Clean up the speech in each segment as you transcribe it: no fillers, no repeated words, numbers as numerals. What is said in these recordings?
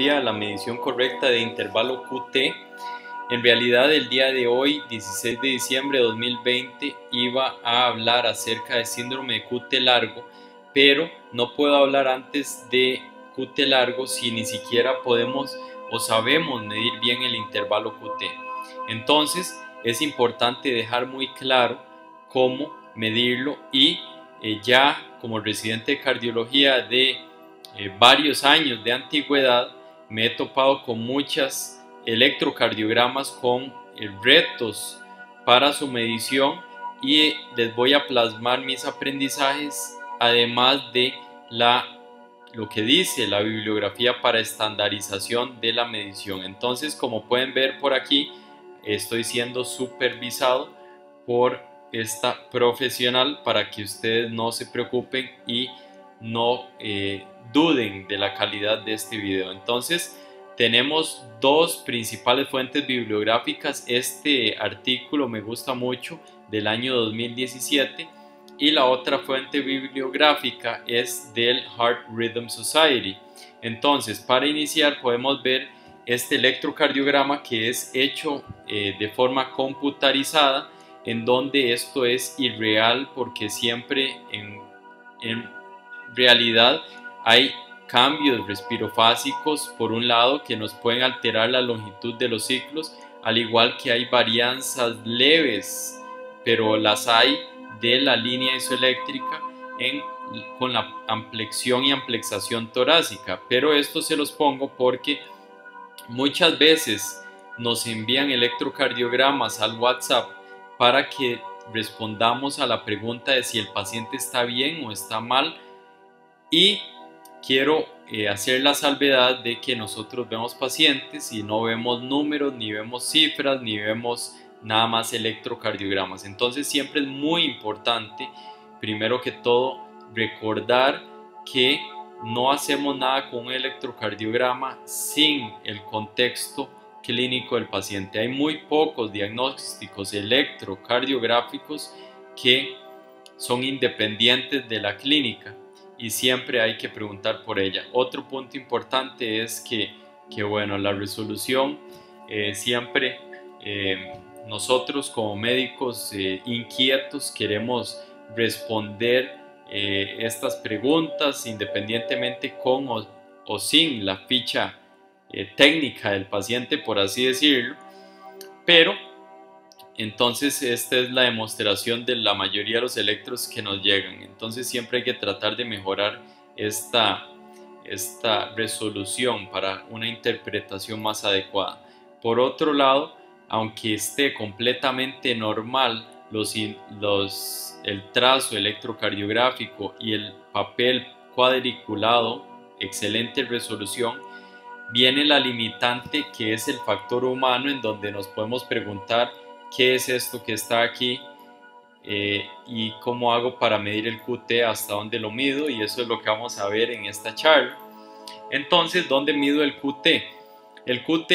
bibliografía, la medición correcta de intervalo QT. En realidad el día de hoy, 16 de diciembre de 2020, iba a hablar acerca de síndrome de QT largo, pero no puedo hablar antes de QT largo si ni siquiera podemos o sabemos medir bien el intervalo QT. Entonces es importante dejar muy claro cómo medirlo y ya como residente de cardiología de varios años de antigüedad me he topado con muchas electrocardiogramas con retos para su medición y les voy a plasmar mis aprendizajes además de lo que dice la bibliografía para estandarización de la medición. Entonces, como pueden ver por aquí, estoy siendo supervisado por esta profesional para que ustedes no se preocupen y no duden de la calidad de este video. Entonces tenemos dos principales fuentes bibliográficas. Este artículo me gusta mucho, del año 2017, y la otra fuente bibliográfica es del Heart Rhythm Society. Entonces, para iniciar podemos ver este electrocardiograma que es hecho de forma computarizada, en donde esto es irreal porque siempre en realidad hay cambios respirofásicos por un lado que nos pueden alterar la longitud de los ciclos, al igual que hay varianzas leves, pero las hay, de la línea isoeléctrica con la amplexión y amplexación torácica. Pero esto se los pongo porque muchas veces nos envían electrocardiogramas al WhatsApp para que respondamos a la pregunta de si el paciente está bien o está mal, y quiero hacer la salvedad de que nosotros vemos pacientes y no vemos números, ni vemos cifras, ni vemos nada más electrocardiogramas. Entonces siempre es muy importante, primero que todo, recordar que no hacemos nada con un electrocardiograma sin el contexto clínico del paciente. Hay muy pocos diagnósticos electrocardiográficos que son independientes de la clínica y siempre hay que preguntar por ella. Otro punto importante es que bueno, la resolución siempre nosotros como médicos inquietos queremos responder estas preguntas independientemente con o sin la ficha técnica del paciente, por así decirlo, pero entonces esta es la demostración de la mayoría de los electros que nos llegan. Entonces siempre hay que tratar de mejorar esta resolución para una interpretación más adecuada. Por otro lado, aunque esté completamente normal el trazo electrocardiográfico y el papel cuadriculado, excelente resolución, viene la limitante que es el factor humano, en donde nos podemos preguntar qué es esto que está aquí y cómo hago para medir el QT, hasta dónde lo mido, y eso es lo que vamos a ver en esta charla. Entonces, ¿dónde mido el QT? El QT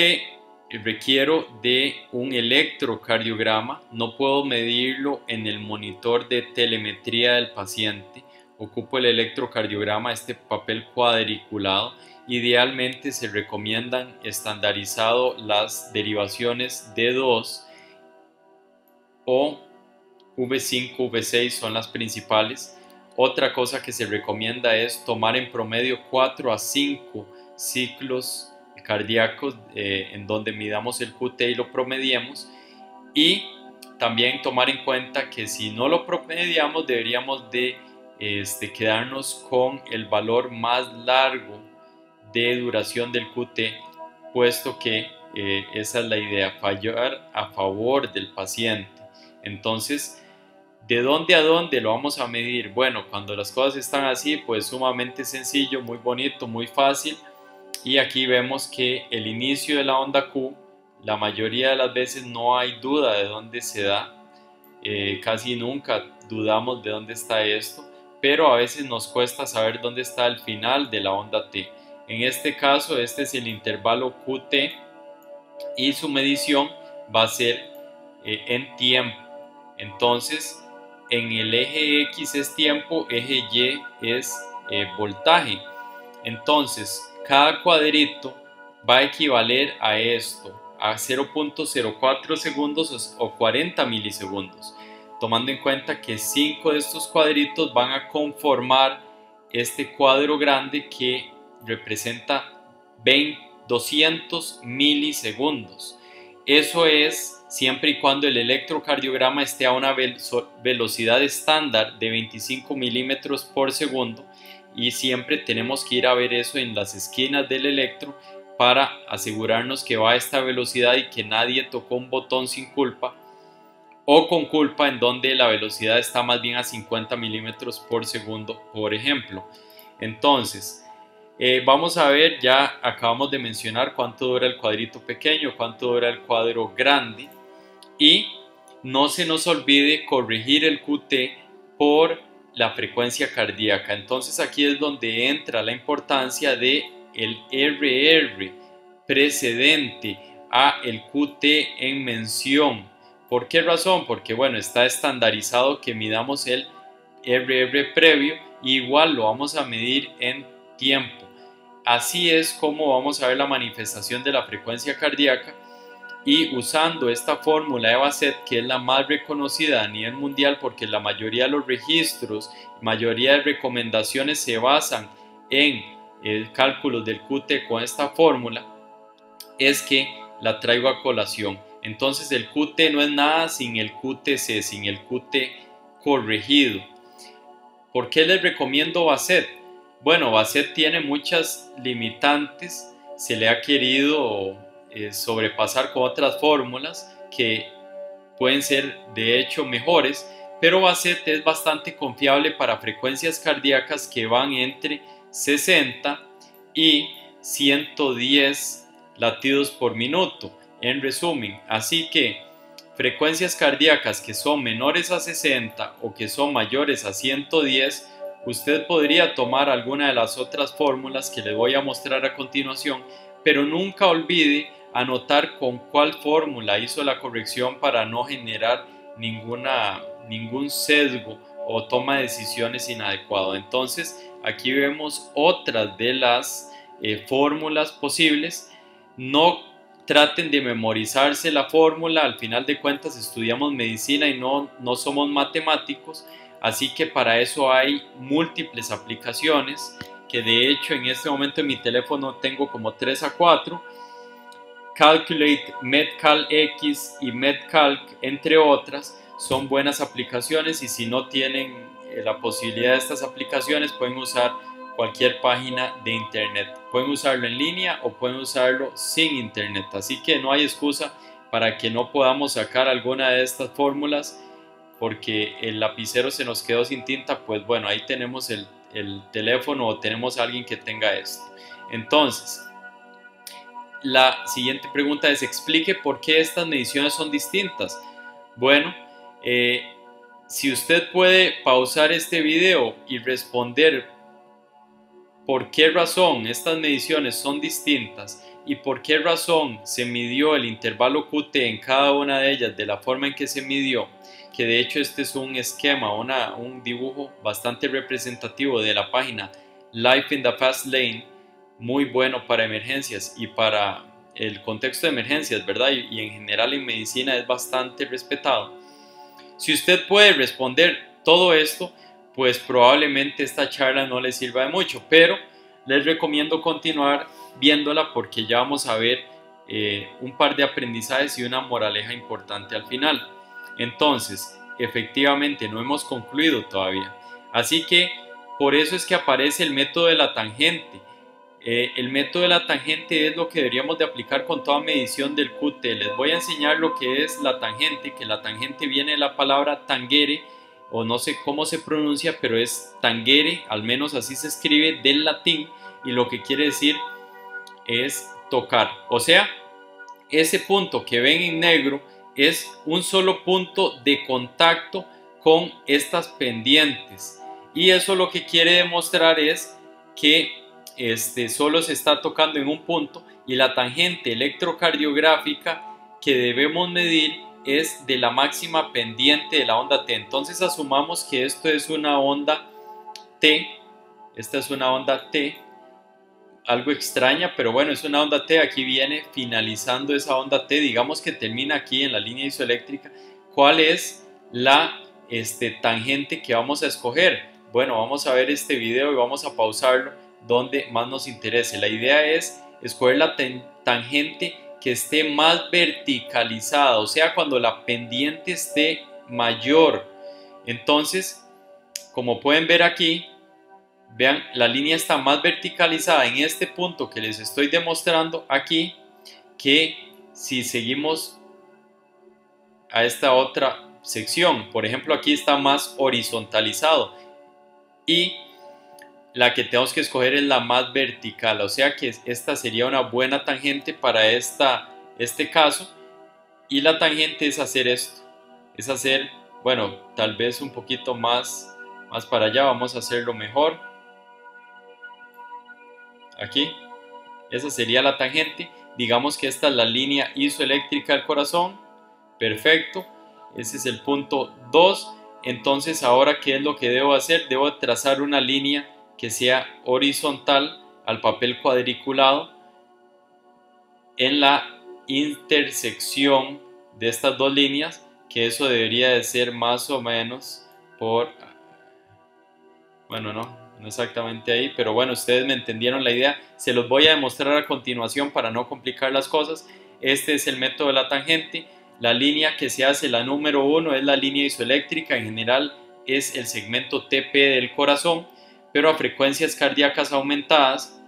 requiero de un electrocardiograma, no puedo medirlo en el monitor de telemetría del paciente, ocupo el electrocardiograma, este papel cuadriculado. Idealmente se recomiendan estandarizado las derivaciones D2 o V5, V6 son las principales. Otra cosa que se recomienda es tomar en promedio 4 a 5 ciclos cardíacos en donde midamos el QT y lo promediemos, y también tomar en cuenta que si no lo promediamos deberíamos de quedarnos con el valor más largo de duración del QT, puesto que esa es la idea, fallar a favor del paciente. Entonces, ¿de dónde a dónde lo vamos a medir? Bueno, cuando las cosas están así, pues sumamente sencillo, muy bonito, muy fácil. Y aquí vemos que el inicio de la onda Q, la mayoría de las veces no hay duda de dónde se da, casi nunca dudamos de dónde está esto, pero a veces nos cuesta saber dónde está el final de la onda T. En este caso, este es el intervalo QT y su medición va a ser en tiempo. Entonces, en el eje X es tiempo, eje Y es voltaje. Entonces, cada cuadrito va a equivaler a esto, a 0.04 segundos o 40 milisegundos, tomando en cuenta que 5 de estos cuadritos van a conformar este cuadro grande que representa 200 milisegundos. Eso es siempre y cuando el electrocardiograma esté a una velocidad estándar de 25 milímetros por segundo, y siempre tenemos que ir a ver eso en las esquinas del electro para asegurarnos que va a esta velocidad y que nadie tocó un botón sin culpa o con culpa, en donde la velocidad está más bien a 50 milímetros por segundo, por ejemplo. Entonces, vamos a ver, ya acabamos de mencionar cuánto dura el cuadrito pequeño, cuánto dura el cuadro grande, y no se nos olvide corregir el QT por la frecuencia cardíaca. Entonces aquí es donde entra la importancia de el RR precedente a el QT en mención. ¿Por qué razón? Porque bueno, está estandarizado que midamos el RR previo, y igual lo vamos a medir en tiempo. Así es como vamos a ver la manifestación de la frecuencia cardíaca, y usando esta fórmula de Bassett, que es la más reconocida a nivel mundial porque la mayoría de los registros, mayoría de recomendaciones se basan en el cálculo del QT con esta fórmula, es que la traigo a colación. Entonces el QT no es nada sin el QTC, sin el QT corregido. ¿Por qué les recomiendo Bassett? Bueno, Bassett tiene muchas limitantes, se le ha querido sobrepasar con otras fórmulas que pueden ser de hecho mejores, pero Bassett es bastante confiable para frecuencias cardíacas que van entre 60 y 110 latidos por minuto, en resumen. Así que frecuencias cardíacas que son menores a 60 o que son mayores a 110, usted podría tomar alguna de las otras fórmulas que le voy a mostrar a continuación, pero nunca olvide anotar con cuál fórmula hizo la corrección para no generar ningún sesgo o toma de decisiones inadecuado. Entonces aquí vemos otras de las fórmulas posibles. No traten de memorizarse la fórmula, al final de cuentas estudiamos medicina y no somos matemáticos, así que para eso hay múltiples aplicaciones, que de hecho en este momento en mi teléfono tengo como 3 a 4, Calculate, MedCalX y MedCalc, entre otras, son buenas aplicaciones, y si no tienen la posibilidad de estas aplicaciones, pueden usar cualquier página de internet. Pueden usarlo en línea o pueden usarlo sin internet, así que no hay excusa para que no podamos sacar alguna de estas fórmulas porque el lapicero se nos quedó sin tinta. Pues bueno, ahí tenemos el teléfono o tenemos a alguien que tenga esto. Entonces, la siguiente pregunta es: explique por qué estas mediciones son distintas. Bueno, si usted puede pausar este video y responder por qué razón estas mediciones son distintas y por qué razón se midió el intervalo QT en cada una de ellas de la forma en que se midió, que de hecho este es un esquema, un dibujo bastante representativo de la página Life in the Fast Lane, muy bueno para emergencias y para el contexto de emergencias, ¿verdad? Y en general en medicina es bastante respetado. Si usted puede responder todo esto, pues probablemente esta charla no le sirva de mucho, pero les recomiendo continuar viéndola porque ya vamos a ver un par de aprendizajes y una moraleja importante al final. Entonces, efectivamente no hemos concluido todavía, así que por eso es que aparece el método de la tangente. El método de la tangente es lo que deberíamos de aplicar con toda medición del QT. Les voy a enseñar lo que es la tangente, que la tangente viene de la palabra tangere, o no sé cómo se pronuncia, pero es tangere, al menos así se escribe, del latín, y lo que quiere decir es tocar. O sea, ese punto que ven en negro es un solo punto de contacto con estas pendientes, y eso lo que quiere demostrar es que solo se está tocando en un punto, y la tangente electrocardiográfica que debemos medir es de la máxima pendiente de la onda T. Entonces asumamos que esto es una onda T, esta es una onda T algo extraña, pero bueno, es una onda T. Aquí viene finalizando esa onda T, digamos que termina aquí en la línea isoeléctrica. ¿Cuál es la tangente que vamos a escoger? Bueno, vamos a ver este video y vamos a pausarlo donde más nos interese. La idea es escoger la tangente que esté más verticalizada, o sea, cuando la pendiente esté mayor. Entonces, como pueden ver aquí, vean, la línea está más verticalizada en este punto que les estoy demostrando aquí, que si seguimos a esta otra sección. Por ejemplo, aquí está más horizontalizado y la que tenemos que escoger es la más vertical, o sea que esta sería una buena tangente para este caso. Y la tangente es hacer esto, es hacer, bueno, tal vez un poquito más para allá. Vamos a hacerlo mejor aquí. Esa sería la tangente. Digamos que esta es la línea isoeléctrica del corazón. Perfecto. Ese es el punto 2. Entonces, ahora, ¿qué es lo que debo hacer? Debo trazar una línea que sea horizontal al papel cuadriculado en la intersección de estas dos líneas, que eso debería de ser más o menos por... Bueno, no exactamente ahí, pero bueno, ustedes me entendieron la idea. Se los voy a demostrar a continuación para no complicar las cosas. Este es el método de la tangente. La línea que se hace, la número 1, es la línea isoeléctrica. En general es el segmento TP del corazón, pero a frecuencias cardíacas aumentadas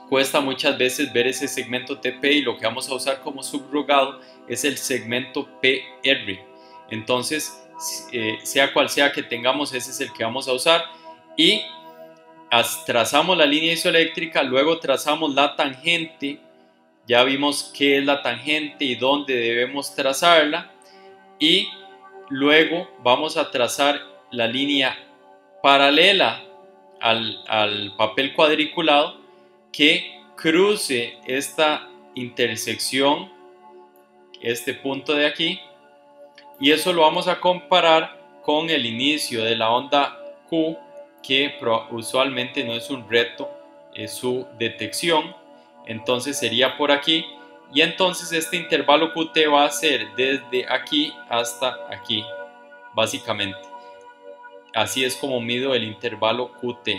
cuesta muchas veces ver ese segmento TP, y lo que vamos a usar como subrogado es el segmento PR. Entonces, sea cual sea que tengamos, ese es el que vamos a usar. Y trazamos la línea isoeléctrica, luego trazamos la tangente. Ya vimos qué es la tangente y dónde debemos trazarla, y luego vamos a trazar la línea paralela al papel cuadriculado que cruce esta intersección, este punto de aquí, y eso lo vamos a comparar con el inicio de la onda Q, que usualmente no es un reto, es su detección. Entonces sería por aquí, y entonces este intervalo QT va a ser desde aquí hasta aquí, básicamente. Así es como mido el intervalo QT.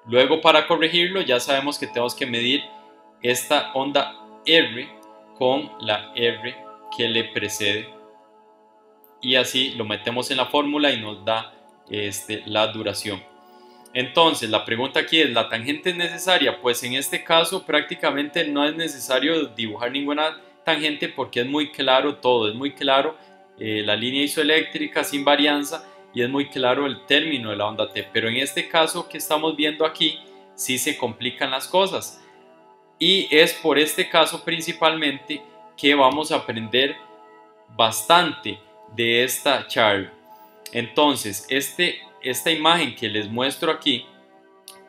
Luego, para corregirlo, ya sabemos que tenemos que medir esta onda R con la R que le precede, y así lo metemos en la fórmula y nos da la duración. Entonces, la pregunta aquí es, ¿la tangente es necesaria? Pues en este caso prácticamente no es necesario dibujar ninguna tangente, porque es muy claro todo, es muy claro la línea isoeléctrica sin varianza, y es muy claro el término de la onda T. Pero en este caso que estamos viendo aquí, sí se complican las cosas, y es por este caso principalmente que vamos a aprender bastante de esta charla. Entonces, esta imagen que les muestro aquí,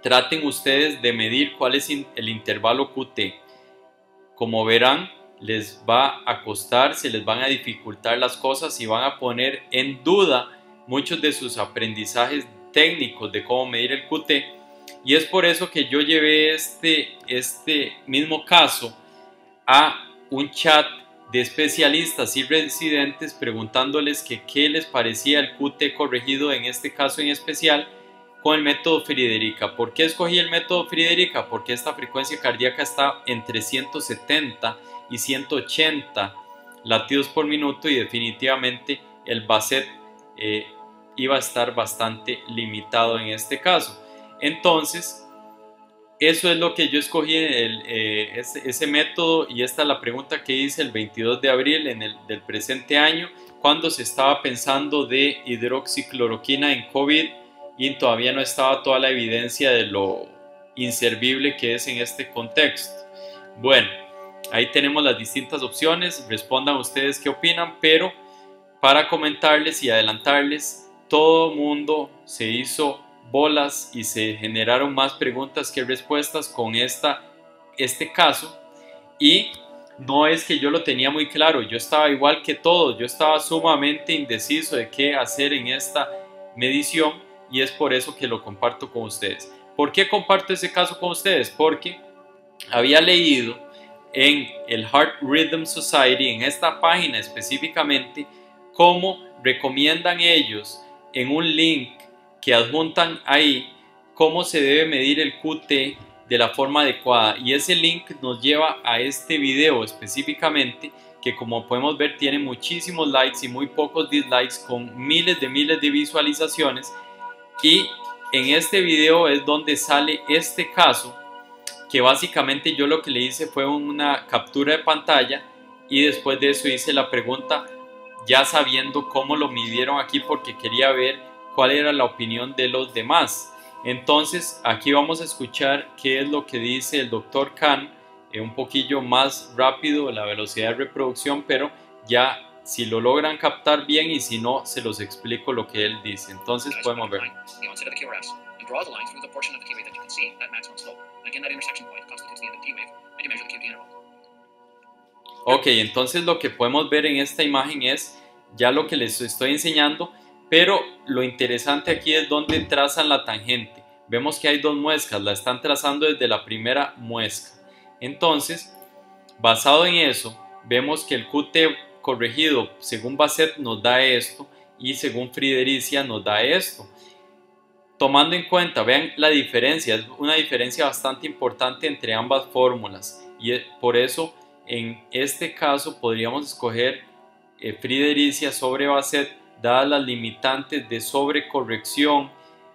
traten ustedes de medir cuál es el intervalo QT. Como verán, les va a costar, se les van a dificultar las cosas y van a poner en duda muchos de sus aprendizajes técnicos de cómo medir el QT. Y es por eso que yo llevé este mismo caso a un chat de especialistas y residentes, preguntándoles que qué les parecía el QT corregido en este caso en especial con el método Friederica. ¿Por qué escogí el método Friederica? Porque esta frecuencia cardíaca está entre 170 y 180 latidos por minuto, y definitivamente el Basset iba a estar bastante limitado en este caso. Entonces, eso es lo que yo escogí, ese método, y esta es la pregunta que hice el 22 de abril del presente año, cuando se estaba pensando de hidroxicloroquina en COVID y todavía no estaba toda la evidencia de lo inservible que es en este contexto. Bueno, ahí tenemos las distintas opciones, respondan ustedes qué opinan, pero para comentarles y adelantarles, todo mundo se hizo bolas y se generaron más preguntas que respuestas con este caso, y no es que yo lo tenía muy claro, yo estaba igual que todos, yo estaba sumamente indeciso de qué hacer en esta medición, y es por eso que lo comparto con ustedes. ¿Por qué comparto ese caso con ustedes? Porque había leído en el Heart Rhythm Society, en esta página específicamente, cómo recomiendan ellos en un link que adjuntan ahí cómo se debe medir el QT de la forma adecuada, y ese link nos lleva a este video específicamente, que como podemos ver tiene muchísimos likes y muy pocos dislikes, con miles de visualizaciones. Y en este video es donde sale este caso, que básicamente yo lo que le hice fue una captura de pantalla, y después de eso hice la pregunta ya sabiendo cómo lo midieron aquí, porque quería ver cuál era la opinión de los demás. Entonces aquí vamos a escuchar qué es lo que dice el Dr. Khan, un poquillo más rápido la velocidad de reproducción, pero ya si lo logran captar bien, y si no, se los explico lo que él dice. Entonces podemos ver. Ok, entonces lo que podemos ver en esta imagen es ya lo que les estoy enseñando, pero lo interesante aquí es donde trazan la tangente. Vemos que hay dos muescas, la están trazando desde la primera muesca. Entonces, basado en eso, vemos que el QT corregido según Bassett nos da esto, y según Friedericia nos da esto. Tomando en cuenta, vean la diferencia, es una diferencia bastante importante entre ambas fórmulas, y por eso en este caso podríamos escoger Friedericia sobre Bassett, dadas las limitantes de sobrecorrección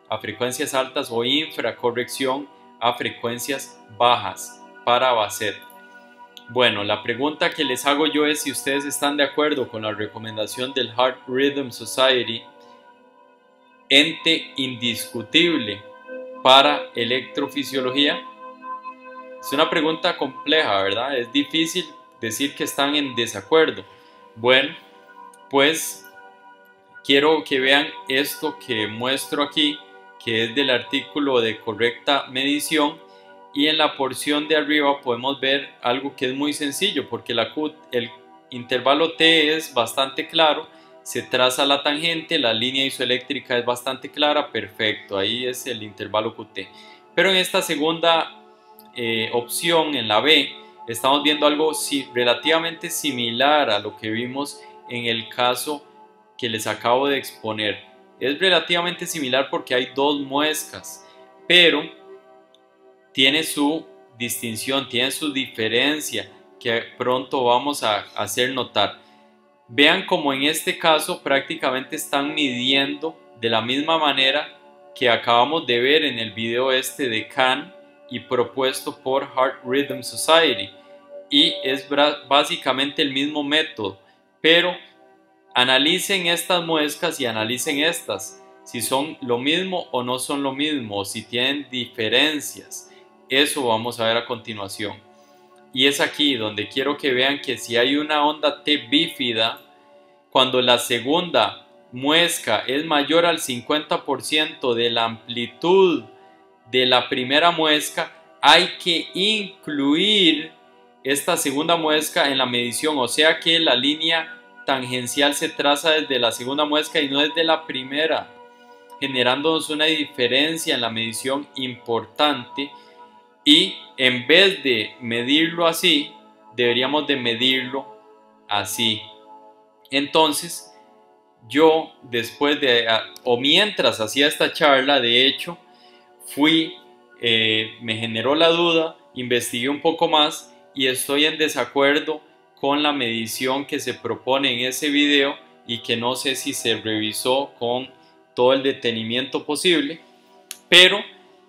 a frecuencias altas o infracorrección a frecuencias bajas para Bassett. Bueno, la pregunta que les hago yo es si ustedes están de acuerdo con la recomendación del Heart Rhythm Society, ente indiscutible para electrofisiología. Es una pregunta compleja, ¿verdad? Es difícil decir que están en desacuerdo. Bueno, pues quiero que vean esto que muestro aquí, que es del artículo de correcta medición, y en la porción de arriba podemos ver algo que es muy sencillo, porque el intervalo T es bastante claro, se traza la tangente, la línea isoeléctrica es bastante clara, perfecto, ahí es el intervalo QT. Pero en esta segunda opción, en la B, estamos viendo algo relativamente similar a lo que vimos en el caso que les acabo de exponer. Es relativamente similar porque hay dos muescas, pero tiene su distinción, tiene su diferencia, que pronto vamos a hacer notar. Vean como en este caso prácticamente están midiendo de la misma manera que acabamos de ver en el video este de Khan y propuesto por Heart Rhythm Society, y es básicamente el mismo método, pero analicen estas muescas y analicen estas, si son lo mismo o no son lo mismo, o si tienen diferencias. Eso vamos a ver a continuación. Y es aquí donde quiero que vean que si hay una onda T bífida, cuando la segunda muesca es mayor al 50% de la amplitud de la primera muesca, hay que incluir esta segunda muesca en la medición, o sea que la línea tangencial se traza desde la segunda muesca y no desde la primera, generándonos una diferencia en la medición importante. Y en vez de medirlo así, deberíamos de medirlo así. Entonces, yo después de, o mientras hacía esta charla, de hecho, me generó la duda, investigué un poco más y estoy en desacuerdo con la medición que se propone en ese video, y que no sé si se revisó con todo el detenimiento posible, pero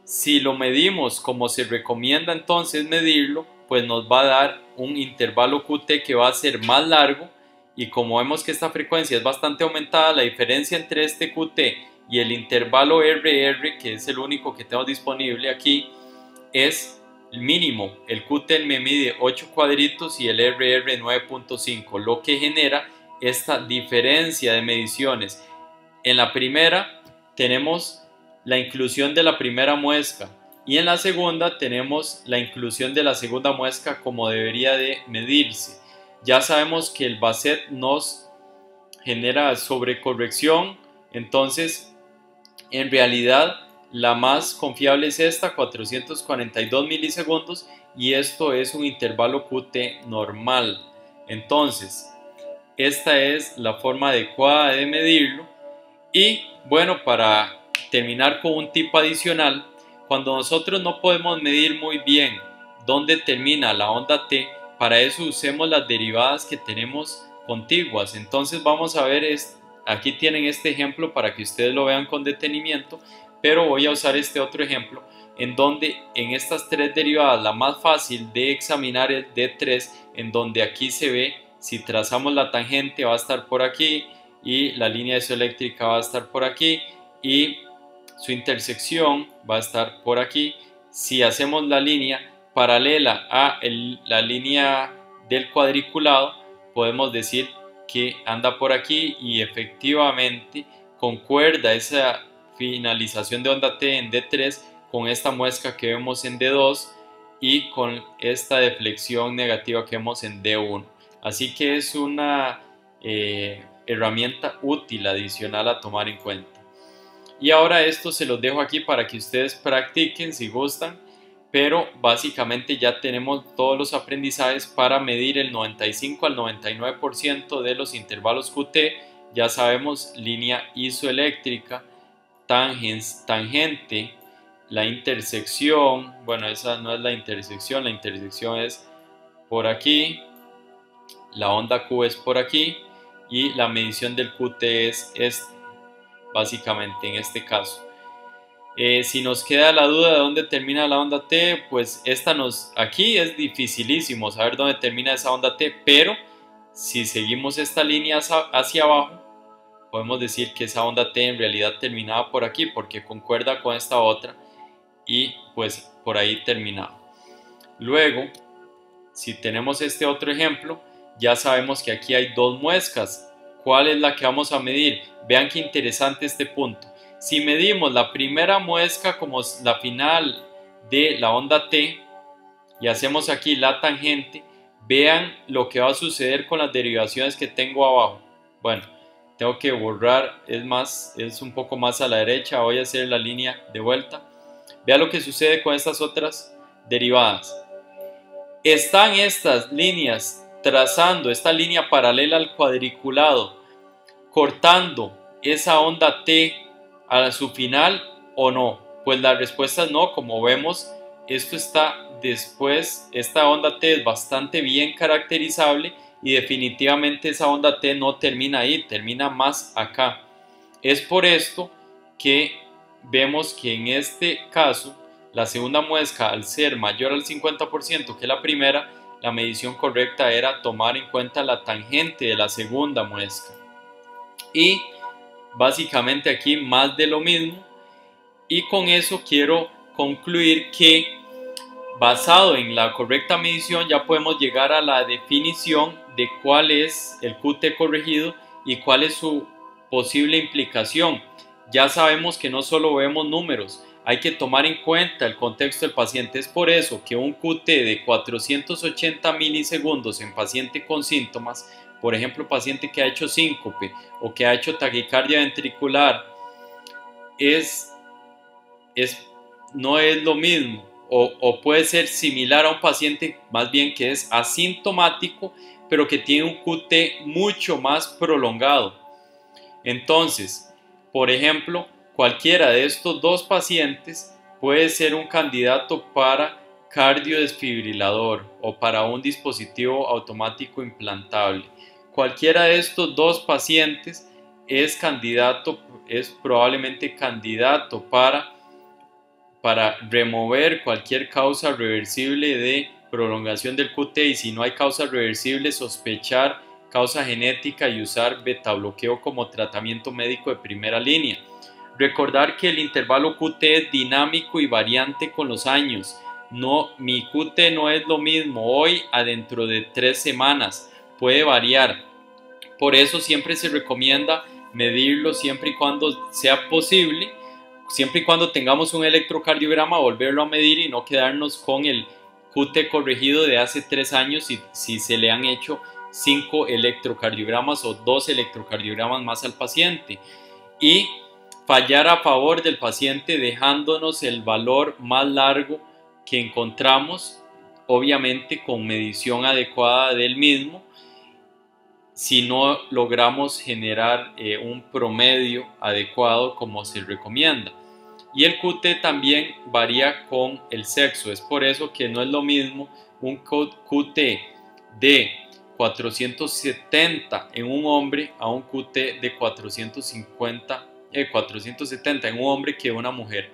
si lo medimos como se recomienda entonces medirlo, pues nos va a dar un intervalo QT que va a ser más largo, y como vemos que esta frecuencia es bastante aumentada, la diferencia entre este QT y el intervalo RR, que es el único que tengo disponible aquí, es el mínimo. El QT me mide 8 cuadritos y el RR 9.5, lo que genera esta diferencia de mediciones. En la primera tenemos la inclusión de la primera muesca, y en la segunda tenemos la inclusión de la segunda muesca como debería de medirse. Ya sabemos que el Bassett nos genera sobrecorrección, entonces en realidad La más confiable es esta, 442 milisegundos, y esto es un intervalo QT normal. Entonces, esta es la forma adecuada de medirlo. Y bueno, para terminar con un tip adicional, cuando nosotros no podemos medir muy bien dónde termina la onda T, para eso usemos las derivadas que tenemos contiguas. Entonces vamos a ver, aquí tienen este ejemplo para que ustedes lo vean con detenimiento, pero voy a usar este otro ejemplo en donde en estas tres derivadas la más fácil de examinar es D3, en donde aquí se ve, si trazamos la tangente va a estar por aquí y la línea isoeléctrica va a estar por aquí y su intersección va a estar por aquí. Si hacemos la línea paralela a la línea del cuadriculado, podemos decir que anda por aquí y efectivamente concuerda esa finalización de onda T en D3 con esta muesca que vemos en D2 y con esta deflexión negativa que vemos en D1. Así que es una herramienta útil adicional a tomar en cuenta. Y ahora esto se los dejo aquí para que ustedes practiquen si gustan, pero básicamente ya tenemos todos los aprendizajes para medir el 95 al 99% de los intervalos QT. Ya sabemos línea isoeléctrica, tangente, la intersección, bueno, esa no es la intersección es por aquí, la onda Q es por aquí y la medición del QT es básicamente en este caso. Si nos queda la duda de dónde termina la onda T, pues aquí es dificilísimo saber dónde termina esa onda T, pero si seguimos esta línea hacia abajo, podemos decir que esa onda T en realidad terminaba por aquí porque concuerda con esta otra y pues por ahí terminaba. Luego, si tenemos este otro ejemplo, ya sabemos que aquí hay dos muescas. ¿Cuál es la que vamos a medir? Vean qué interesante este punto. Si medimos la primera muesca como la final de la onda T y hacemos aquí la tangente, vean lo que va a suceder con las derivaciones que tengo abajo. Bueno, tengo que borrar, es un poco más a la derecha, voy a hacer la línea de vuelta. Vean lo que sucede con estas otras derivadas. Están estas líneas trazando esta línea paralela al cuadriculado, cortando esa onda T a su final o no. Pues la respuesta es no. Como vemos, esto está después, esta onda T es bastante bien caracterizable y definitivamente esa onda T no termina ahí, termina más acá. Es por esto que vemos que en este caso la segunda muesca, al ser mayor al 50% que la primera, la medición correcta era tomar en cuenta la tangente de la segunda muesca. Y básicamente aquí más de lo mismo. Y con eso quiero concluir que basado en la correcta medición ya podemos llegar a la definición de cuál es el QT corregido y cuál es su posible implicación. Ya sabemos que no solo vemos números, hay que tomar en cuenta el contexto del paciente. Es por eso que un QT de 480 milisegundos en paciente con síntomas, por ejemplo paciente que ha hecho síncope o que ha hecho taquicardia ventricular, no es lo mismo o puede ser similar a un paciente más bien que es asintomático pero que tiene un QT mucho más prolongado. Entonces, por ejemplo, cualquiera de estos dos pacientes puede ser un candidato para cardiodesfibrilador o para un dispositivo automático implantable. Cualquiera de estos dos pacientes es probablemente candidato para remover cualquier causa reversible de prolongación del QT, y si no hay causa reversible, sospechar causa genética y usar betabloqueo como tratamiento médico de primera línea. Recordar que el intervalo QT es dinámico y variante con los años. Mi QT no es lo mismo hoy a dentro de 3 semanas, puede variar. Por eso siempre se recomienda medirlo siempre y cuando sea posible, siempre y cuando tengamos un electrocardiograma, volverlo a medir y no quedarnos con el QT corregido de hace 3 años si se le han hecho 5 electrocardiogramas o 2 electrocardiogramas más al paciente. Y fallar a favor del paciente dejándonos el valor más largo que encontramos, obviamente con medición adecuada del mismo, si no logramos generar un promedio adecuado como se recomienda. Y el QT también varía con el sexo, es por eso que no es lo mismo un QT de 470 en un hombre a un QT de 470 en un hombre que una mujer.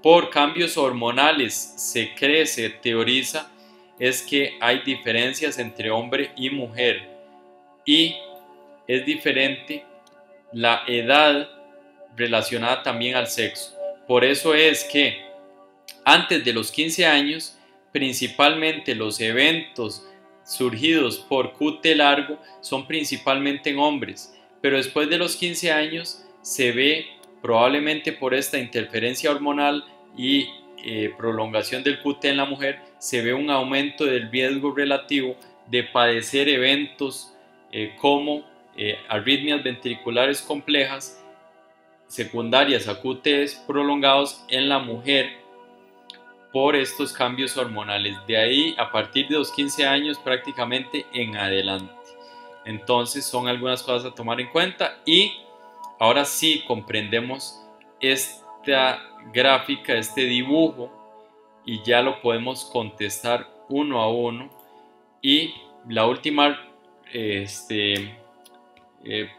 Por cambios hormonales se cree, se teoriza, es que hay diferencias entre hombre y mujer y es diferente la edad relacionada también al sexo. Por eso es que antes de los 15 años, principalmente los eventos surgidos por QT largo son principalmente en hombres, pero después de los 15 años se ve, probablemente por esta interferencia hormonal y prolongación del QT en la mujer, se ve un aumento del riesgo relativo de padecer eventos como arritmias ventriculares complejas secundarias a QTs prolongados en la mujer por estos cambios hormonales. De ahí, a partir de los 15 años prácticamente en adelante. Entonces son algunas cosas a tomar en cuenta y ahora sí comprendemos esta gráfica, este dibujo, y ya lo podemos contestar uno a uno. Y la última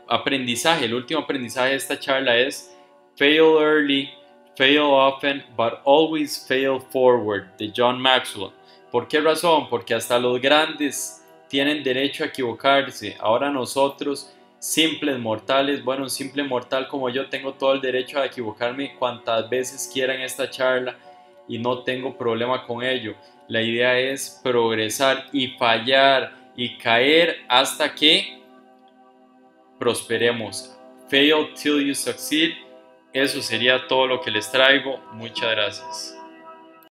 aprendizaje, el último aprendizaje de esta charla es Fail Early, Fail Often, but Always Fail Forward, de John Maxwell. ¿Por qué razón? Porque hasta los grandes tienen derecho a equivocarse. Ahora nosotros, simples mortales, bueno, un simple mortal como yo, tengo todo el derecho a equivocarme cuantas veces quiera en esta charla y no tengo problema con ello. La idea es progresar y fallar y caer hasta que prosperemos. Fail till you succeed. Eso sería todo lo que les traigo. Muchas gracias.